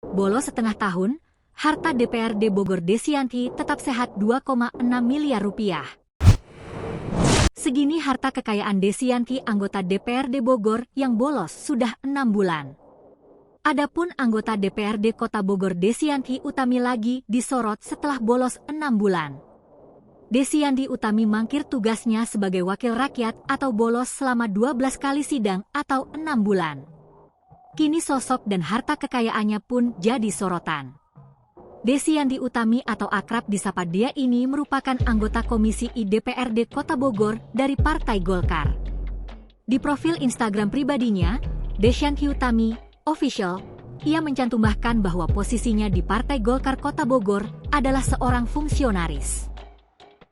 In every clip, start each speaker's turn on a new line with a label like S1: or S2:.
S1: Bolos setengah tahun, harta DPRD Bogor Desianti tetap sehat 2,6 miliar rupiah. Segini harta kekayaan Desianti anggota DPRD Bogor yang bolos sudah 6 bulan. Adapun anggota DPRD Kota Bogor Desianti Utami lagi disorot setelah bolos 6 bulan. Desianti Utami mangkir tugasnya sebagai wakil rakyat atau bolos selama 12 kali sidang atau 6 bulan. Kini sosok dan harta kekayaannya pun jadi sorotan. Desianti Utami atau akrab disapa Dia ini merupakan anggota Komisi I DPRD Kota Bogor dari Partai Golkar. Di profil Instagram pribadinya, Desianti Utami Official, ia mencantumkan bahwa posisinya di Partai Golkar Kota Bogor adalah seorang fungsionaris.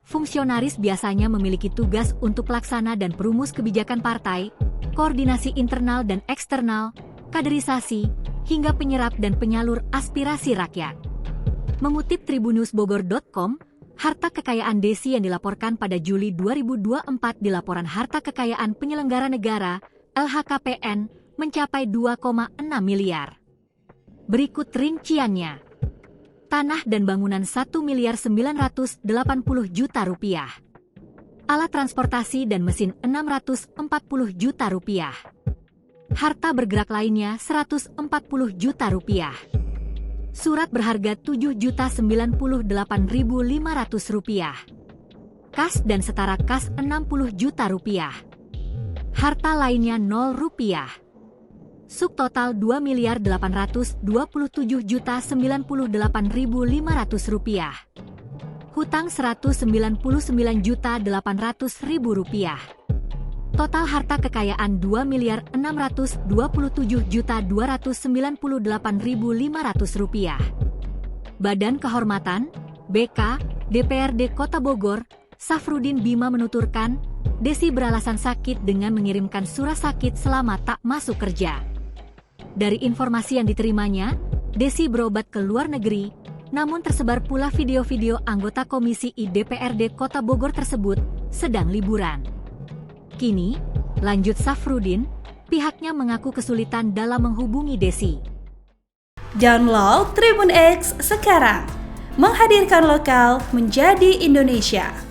S1: Fungsionaris biasanya memiliki tugas untuk pelaksana dan perumus kebijakan partai, koordinasi internal dan eksternal, kaderisasi, hingga penyerap dan penyalur aspirasi rakyat. Mengutip tribunusbogor.com, harta kekayaan Desi yang dilaporkan pada Juli 2024 di Laporan Harta Kekayaan Penyelenggara Negara (LHKPN) mencapai 2,6 miliar. Berikut rinciannya. Tanah dan bangunan 1 miliar 980 juta rupiah. Alat transportasi dan mesin 640 juta rupiah. Harta bergerak lainnya 140 juta rupiah. Surat berharga 7.098.500 rupiah. Kas dan setara kas 60 juta rupiah. Harta lainnya 0 rupiah. Subtotal 2.827.098.500 rupiah. Hutang 199.800.000 rupiah. Total harta kekayaan 2.627.298.500 rupiah. Badan Kehormatan BK DPRD Kota Bogor Safrudin Bima menuturkan, Desi beralasan sakit dengan mengirimkan surat sakit selama tak masuk kerja. Dari informasi yang diterimanya, Desi berobat ke luar negeri, namun tersebar pula video-video anggota Komisi I DPRD Kota Bogor tersebut sedang liburan. Kini, lanjut Safrudin, pihaknya mengaku kesulitan dalam menghubungi Desi.
S2: Download Tribun X sekarang, menghadirkan lokal menjadi Indonesia.